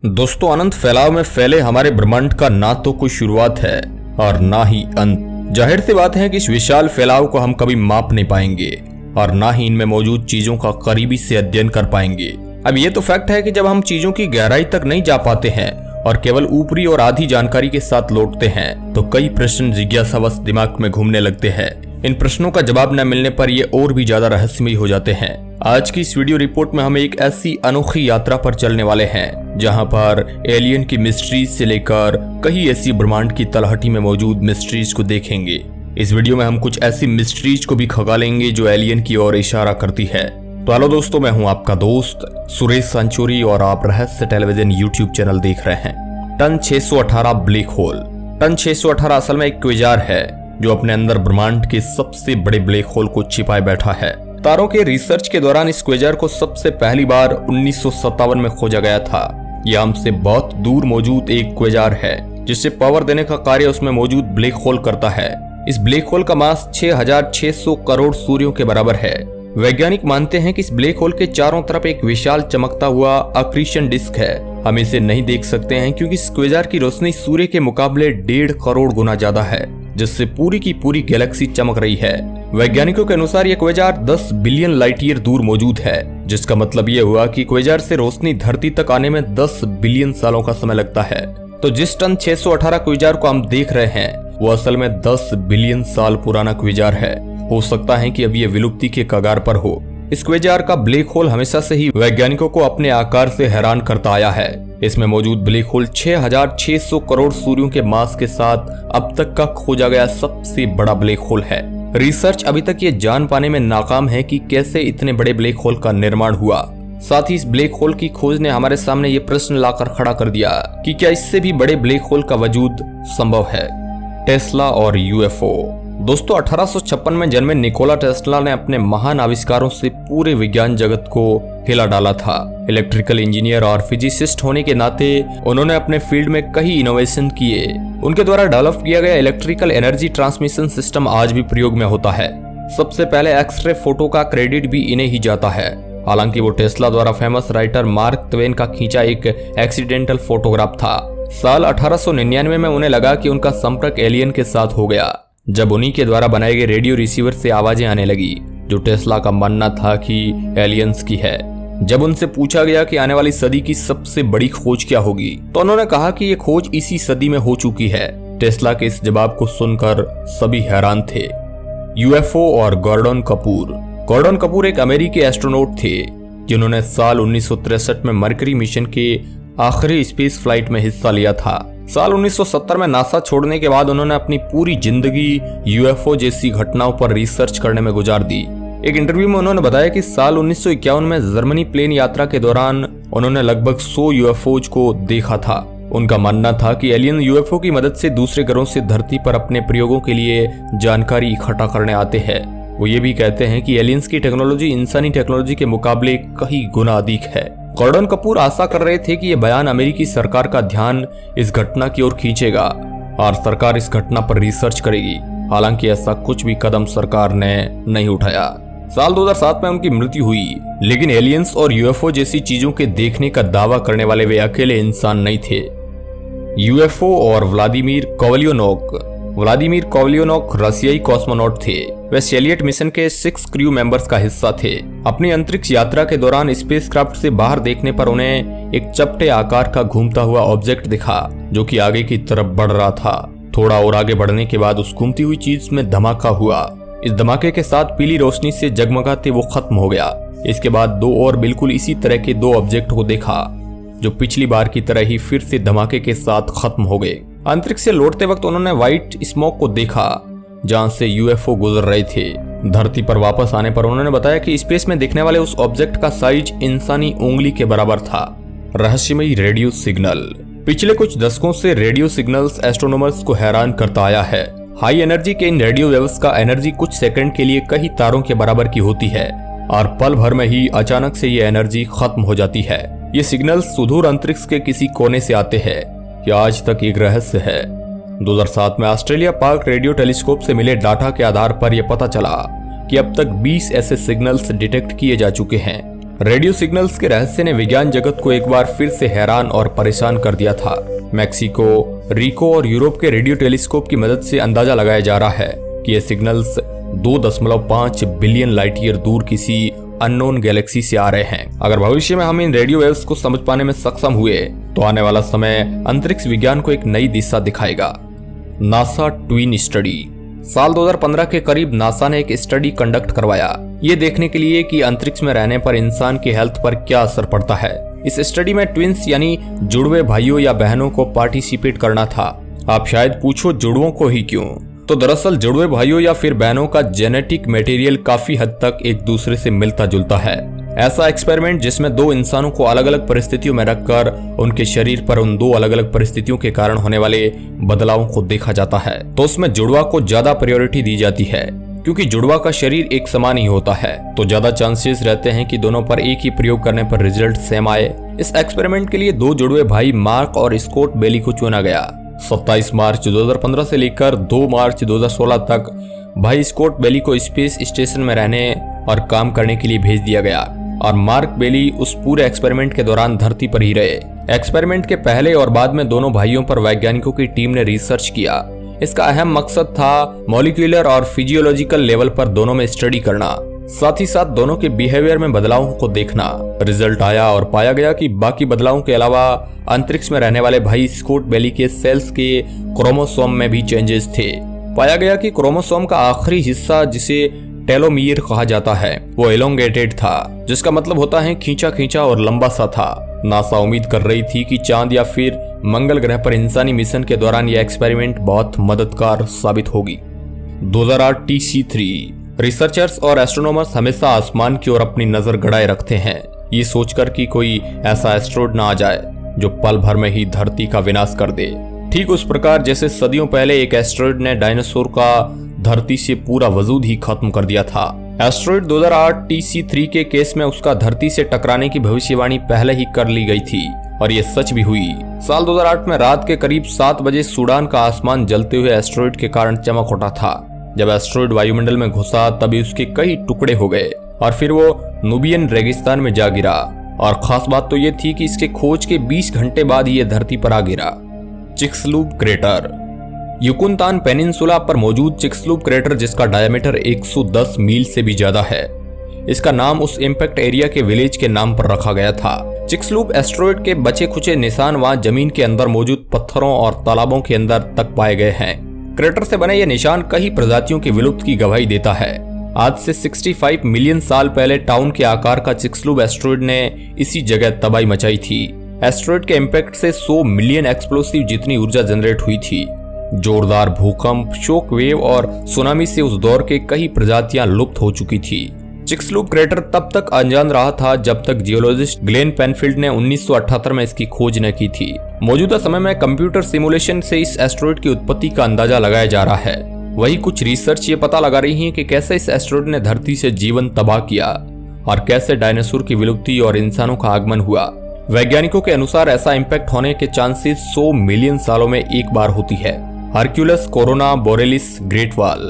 दोस्तों, अनंत फैलाव में फैले हमारे ब्रह्मांड का ना तो कोई शुरुआत है और ना ही अंत। जाहिर सी बात है कि इस विशाल फैलाव को हम कभी माप नहीं पाएंगे और ना ही इनमें मौजूद चीजों का करीबी से अध्ययन कर पाएंगे। अब ये तो फैक्ट है कि जब हम चीजों की गहराई तक नहीं जा पाते हैं और केवल ऊपरी और आधी जानकारी के साथ लौटते हैं तो कई प्रश्न जिज्ञासावश दिमाग में घूमने लगते हैं। इन प्रश्नों का जवाब न मिलने पर ये और भी ज्यादा रहस्यमयी हो जाते हैं। आज की इस वीडियो रिपोर्ट में हम एक ऐसी अनोखी यात्रा पर चलने वाले हैं जहां पर एलियन की मिस्ट्रीज से लेकर कई ऐसी ब्रह्मांड की तलहटी में मौजूद मिस्ट्रीज को देखेंगे। इस वीडियो में हम कुछ ऐसी मिस्ट्रीज को भी खंगालेंगे जो एलियन की ओर इशारा करती है। तो हेलो दोस्तों, मैं हूं आपका दोस्त सुरेश संचोरी और आप रहस्य टेलीविजन यूट्यूब चैनल देख रहे हैं। Ton 618 black hole. टन 618 असल में एक क्विजार है जो अपने अंदर ब्रह्मांड के सबसे बड़े ब्लैक होल को छिपाए बैठा है। तारों के रिसर्च के दौरान इस क्विजार को सबसे पहली बार 1957 में खोजा गया था। यह हमसे बहुत दूर मौजूद एक क्विजार है जिससे पावर देने का कार्य उसमें मौजूद ब्लैक होल करता है। इस ब्लैक होल का मास 6600 करोड़ सूर्यों के बराबर है। वैज्ञानिक मानते हैं कि इस ब्लैक होल के चारों तरफ एक विशाल चमकता हुआ अक्रीशन डिस्क है। हम इसे नहीं देख सकते हैं क्योंकि इस क्विजार की रोशनी सूर्य के मुकाबले 1.5 करोड़ गुना ज्यादा है, जिससे पूरी की पूरी गैलेक्सी चमक रही है। वैज्ञानिकों के अनुसार यह क्विजार 10 बिलियन लाइट ईयर दूर मौजूद है, जिसका मतलब यह हुआ कि क्विजार से रोशनी धरती तक आने में 10 बिलियन सालों का समय लगता है। तो जिस टन 618 क्विजार को हम देख रहे हैं वो असल में 10 बिलियन साल पुराना क्विजार है। हो सकता है कि अब ये विलुप्ति के कगार पर हो। इस क्विजार का ब्लैक होल हमेशा से ही वैज्ञानिकों को अपने आकार से हैरान करता आया है। इसमें मौजूद ब्लैक होल 6600 करोड़ सूर्यों के मास के साथ अब तक का खोजा गया सबसे बड़ा ब्लैक होल है। रिसर्च अभी तक ये जान पाने में नाकाम है कि कैसे इतने बड़े ब्लैक होल का निर्माण हुआ। साथ ही इस ब्लैक होल की खोज ने हमारे सामने ये प्रश्न लाकर खड़ा कर दिया कि क्या इससे भी बड़े ब्लैक होल का वजूद संभव है। टेस्ला और यूएफओ। दोस्तों, 1856 में जन्मे निकोला टेस्ला ने अपने महान आविष्कारों से पूरे विज्ञान जगत को हिला डाला था। इलेक्ट्रिकल इंजीनियर और फिजिसिस्ट होने के नाते उन्होंने अपने फील्ड में कई इनोवेशन किए। उनके द्वारा डेवलप किया गया इलेक्ट्रिकल एनर्जी ट्रांसमिशन सिस्टम आज भी प्रयोग में होता है। सबसे पहले एक्सरे फोटो का क्रेडिट भी इन्हें ही जाता है। हालांकि वो टेस्ला द्वारा फेमस राइटर मार्क ट्वेन का खींचा एक एक्सीडेंटल फोटोग्राफ था। साल 1899 में उन्हें लगा कि उनका संपर्क एलियन के साथ हो गया जब उन्हीं के द्वारा बनाए गए रेडियो रिसीवर से आवाजें आने लगी, जो टेस्ला का मानना था कि एलियंस की है। जब उनसे पूछा गया कि आने वाली सदी की सबसे बड़ी खोज क्या होगी तो उन्होंने कहा कि ये खोज इसी सदी में हो चुकी है। टेस्ला के इस जवाब को सुनकर सभी हैरान थे। यूएफओ और गॉर्डन कपूर। गॉर्डन कपूर एक अमेरिकी एस्ट्रोनॉट थे जिन्होंने साल 1963 में मरकरी मिशन के आखिरी स्पेस फ्लाइट में हिस्सा लिया था। साल 1970 में नासा छोड़ने के बाद उन्होंने अपनी पूरी जिंदगी यूएफओ जैसी घटनाओं पर रिसर्च करने में गुजार दी। एक इंटरव्यू में उन्होंने बताया कि साल 1951 में जर्मनी प्लेन यात्रा के दौरान उन्होंने लगभग 100 यूएफओज को देखा था। उनका मानना था कि एलियन यूएफओ की मदद से दूसरे ग्रहों से धरती पर अपने प्रयोगों के लिए जानकारी इकट्ठा करने आते हैं। वो ये भी कहते हैं कि एलियंस की टेक्नोलॉजी इंसानी टेक्नोलॉजी के मुकाबले कई गुना अधिक है। गॉर्डन कपूर आशा कर रहे थे कि यह बयान अमेरिकी सरकार का ध्यान इस घटना की ओर खींचेगा और सरकार इस घटना पर रिसर्च करेगी। हालांकि ऐसा कुछ भी कदम सरकार ने नहीं उठाया। साल 2007 में उनकी मृत्यु हुई, लेकिन एलियंस और यूएफओ जैसी चीजों के देखने का दावा करने वाले वे अकेले इंसान नहीं थे। यूएफओ और व्लादिमीर कोवलियोनोक। व्लादिमीर कोवलियोनोक रशियाई कॉस्मोनॉट थे। वे सोवियत मिशन के 6 क्रू मेंबर्स का हिस्सा थे। अपनी अंतरिक्ष यात्रा के दौरान स्पेसक्राफ्ट से बाहर देखने पर उन्हें एक चपटे आकार का घूमता हुआ ऑब्जेक्ट दिखा जो कि आगे की तरफ बढ़ रहा था। थोड़ा और आगे बढ़ने के बाद उस घूमती हुई चीज में धमाका हुआ। इस धमाके के साथ पीली रोशनी से जगमगाते वो खत्म हो गया। इसके बाद 2 और बिल्कुल इसी तरह के 2 ऑब्जेक्ट को देखा जो पिछली बार की तरह ही फिर से धमाके के साथ खत्म हो गए। अंतरिक्ष से लौटते वक्त उन्होंने व्हाइट स्मोक को देखा जहां से यूएफओ गुजर रहे थे। धरती पर वापस आने पर उन्होंने बताया कि स्पेस में दिखने वाले उस ऑब्जेक्ट का साइज इंसानी उंगली के बराबर था। रहस्यमयी रेडियो सिग्नल। पिछले कुछ दशकों से रेडियो सिग्नल्स एस्ट्रोनॉमर्स को हैरान करता आया है। हाई एनर्जी के इन रेडियो वेव्स का एनर्जी कुछ सेकंड के लिए कई तारों के बराबर की होती है और पल भर में ही अचानक से ये एनर्जी खत्म हो जाती है। ये सिग्नल्स सुदूर अंतरिक्ष के किसी कोने से आते हैं। यह आज तक एक रहस्य है। 2007 में ऑस्ट्रेलिया पार्क रेडियो टेलीस्कोप से मिले डाटा के आधार पर यह पता चला कि अब तक 20 ऐसे सिग्नल्स डिटेक्ट किए जा चुके हैं। रेडियो सिग्नल्स के रहस्य ने विज्ञान जगत को एक बार फिर से हैरान और परेशान कर दिया था। मैक्सिको, रिको और यूरोप के रेडियो टेलीस्कोप की मदद से अंदाजा लगाया जा रहा है कि ये सिग्नल्स 2.5 बिलियन लाइट ईयर दूर किसी अननोन गैलेक्सी से आ रहे हैं। अगर भविष्य में हम इन रेडियो वेव्स को समझ पाने में सक्षम हुए तो आने वाला समय अंतरिक्ष विज्ञान को एक नई दिशा दिखाएगा। NASA twin study. साल 2015 के करीब नासा ने एक स्टडी कंडक्ट करवाया, ये देखने के लिए कि अंतरिक्ष में रहने पर इंसान की हेल्थ पर क्या असर पड़ता है। इस स्टडी में ट्विंस यानी जुड़वे भाइयों या बहनों को पार्टिसिपेट करना था। आप शायद पूछो जुड़वों को ही क्यों? तो दरअसल जुड़वे भाइयों या फिर बहनों का जेनेटिक मटेरियल काफी हद तक एक दूसरे से मिलता जुलता है। ऐसा एक्सपेरिमेंट जिसमें दो इंसानों को अलग अलग परिस्थितियों में रखकर उनके शरीर पर उन दो अलग अलग परिस्थितियों के कारण होने वाले बदलावों को देखा जाता है, तो उसमें जुड़वा को ज्यादा प्रायोरिटी दी जाती है। क्योंकि जुड़वा का शरीर एक समान ही होता है तो ज्यादा चांसेस रहते हैं कि दोनों पर एक ही प्रयोग करने पर रिजल्ट सेम आए। इस एक्सपेरिमेंट के लिए दो जुड़वे भाई मार्क और स्कॉट बेली को चुना गया। 27 मार्च 2015 से लेकर 2 मार्च 2016 तक भाई स्कॉट बेली को स्पेस स्टेशन में रहने और काम करने के लिए भेज दिया गया और मार्क बेली उस पूरे एक्सपेरिमेंट के दौरान धरती पर ही रहे। एक्सपेरिमेंट के पहले और बाद में दोनों भाइयों पर वैज्ञानिकों की टीम ने रिसर्च किया। इसका अहम मकसद था मॉलिक्यूलर और फिजियोलॉजिकल लेवल पर दोनों में स्टडी करना, साथ ही साथ दोनों के बिहेवियर में बदलावों को देखना। रिजल्ट आया और पाया गया कि बाकी बदलावों के अलावा अंतरिक्ष में रहने वाले भाई स्कॉट बेली के सेल्स के क्रोमोसोम में भी चेंजेस थे। पाया गया कि क्रोमोसोम का आखिरी हिस्सा जिसे टेलोमीर कहा जाता है वो एलोंगेटेड था, जिसका मतलब होता है खींचा खींचा और लंबा सा था। नासा उम्मीद कर रही थी कि चांद या फिर मंगल ग्रह पर इंसानी मिशन के दौरान यह एक्सपेरिमेंट बहुत मददगार साबित होगी। 2008 TC3। रिसर्चर्स और एस्ट्रोनॉमर्स हमेशा आसमान की ओर अपनी नजर गड़ाए रखते हैं, ये सोचकर कि कोई ऐसा एस्ट्रॉयड ना आ जाए जो पल भर में ही धरती का विनाश कर दे। ठीक उस प्रकार जैसे सदियों पहले एक एस्ट्रॉयड ने डायनासोर का धरती से पूरा वजूद ही खत्म कर दिया था। एस्ट्रॉयड 2008 TC3 के केस में उसका धरती से टकराने की भविष्यवाणी पहले ही कर ली गई थी और ये सच भी हुई। साल 2008 में रात के करीब 7 बजे सूडान का आसमान जलते हुए एस्ट्रॉयड के कारण चमक उठा था। जब एस्ट्रॉयड वायुमंडल में घुसा तभी उसके कई टुकड़े हो गए और फिर वो नुबियन रेगिस्तान में जा गिरा। और खास बात तो ये थी कि इसके खोज के 20 घंटे बाद ही ये धरती पर आ गिरा। चिक्सलूप क्रेटर। युकुनतान पेनिनसुला पर मौजूद चिक्सलूप क्रेटर, जिसका डायमीटर 110 मील से भी ज्यादा है, इसका नाम उस इम्पैक्ट एरिया के विलेज के नाम पर रखा गया था। चिक्सलूप एस्ट्रॉयड के बचे खुचे निशान वहां जमीन के अंदर मौजूद पत्थरों और तालाबों के अंदर तक पाए गए हैं। क्रेटर से बने ये निशान कई प्रजातियों की विलुप्त की गवाही देता है। आज से 65 मिलियन साल पहले टाउन के आकार का चिक्सलूप एस्ट्रॉयड ने इसी जगह तबाही मचाई थी। एस्ट्रॉयड के इम्पैक्ट से 100 मिलियन एक्सप्लोसिव जितनी ऊर्जा जनरेट हुई थी। जोरदार भूकंप, शॉक वेव और सुनामी से उस दौर के कई प्रजातियां लुप्त हो चुकी थी। चिक्सलूप क्रेटर तब तक अनजान रहा था जब तक जियोलॉजिस्ट ग्लेन पेनफील्ड ने 1978 में इसकी खोज न की थी। मौजूदा समय में कंप्यूटर सिमुलेशन से इस एस्ट्रॉयड की उत्पत्ति का अंदाजा लगाया जा रहा है। वही कुछ रिसर्च ये पता लगा रही है कि कैसे इस एस्ट्रॉयड ने धरती से जीवन तबाह किया और कैसे डायनासोर की विलुप्ति और इंसानों का आगमन हुआ। वैज्ञानिकों के अनुसार ऐसा इम्पैक्ट होने के चांसेस 100 मिलियन सालों में एक बार होती है। Hercules Corona Borealis Great Wall.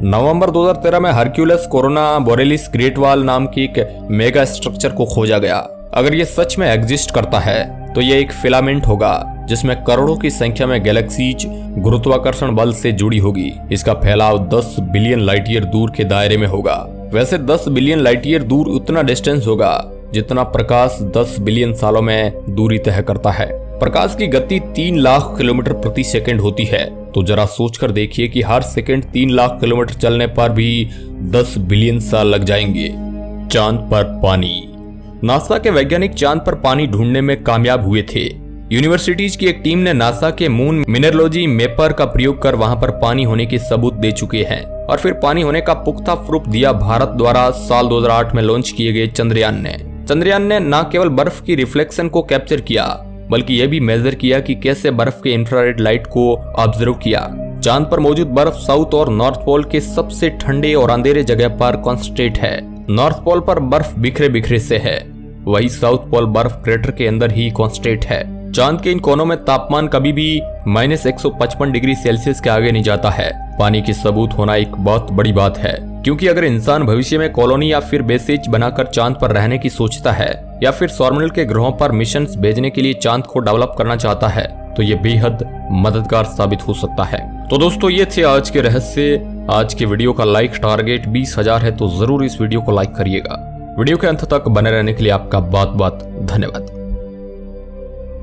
नवंबर 2013 में Hercules Corona Borealis Great Wall नाम की एक मेगा स्ट्रक्चर को खोजा गया। अगर ये सच में एग्जिस्ट करता है तो ये एक फिलामेंट होगा जिसमें करोड़ों की संख्या में गैलेक्सीज गुरुत्वाकर्षण बल से जुड़ी होगी। इसका फैलाव 10 बिलियन लाइट ईयर दूर के दायरे में होगा। वैसे 10 बिलियन लाइट ईयर दूर उतना डिस्टेंस होगा जितना प्रकाश 10 बिलियन सालों में दूरी तय करता है। प्रकाश की गति 3 लाख किलोमीटर प्रति सेकंड होती है, तो जरा सोचकर देखिए कि हर सेकंड 3 लाख किलोमीटर चलने पर भी 10 बिलियन साल लग जाएंगे। चांद पर पानी। नासा के वैज्ञानिक चांद पर पानी ढूंढने में कामयाब हुए थे। यूनिवर्सिटीज की एक टीम ने नासा के मून मिनरलोजी मैपर का प्रयोग कर वहां पर पानी होने के सबूत दे चुके हैं और फिर पानी होने का पुख्ता प्रूफ दिया भारत द्वारा साल 2008 में लॉन्च किए गए चंद्रयान ने। चंद्रयान ने न केवल बर्फ की रिफ्लेक्शन को कैप्चर किया बल्कि यह भी मेजर किया कि कैसे बर्फ के इंफ्रारेड लाइट को ऑब्जर्व किया। चांद पर मौजूद बर्फ साउथ और नॉर्थ पोल के सबसे ठंडे और अंधेरे जगह पर कॉन्सेंट्रेट है। नॉर्थ पोल पर बर्फ बिखरे बिखरे से है, वही साउथ पोल बर्फ क्रेटर के अंदर ही कॉन्सेंट्रेट है। चांद के इन कोनों में तापमान कभी भी -155 डिग्री सेल्सियस के आगे नहीं जाता है। पानी की सबूत होना एक बहुत बड़ी बात है। क्योंकि अगर इंसान भविष्य में कॉलोनी या फिर बेसिज बनाकर चांद पर रहने की सोचता है या फिर सौरमंडल के ग्रहों पर मिशन भेजने के लिए चांद को डेवलप करना चाहता है तो ये बेहद मददगार साबित हो सकता है। तो दोस्तों ये थे आज के रहस्य। आज के वीडियो का लाइक टारगेट 20,000 है, तो जरूर इस वीडियो को लाइक करिएगा। वीडियो के अंत तक बने रहने के लिए आपका बहुत बहुत धन्यवाद।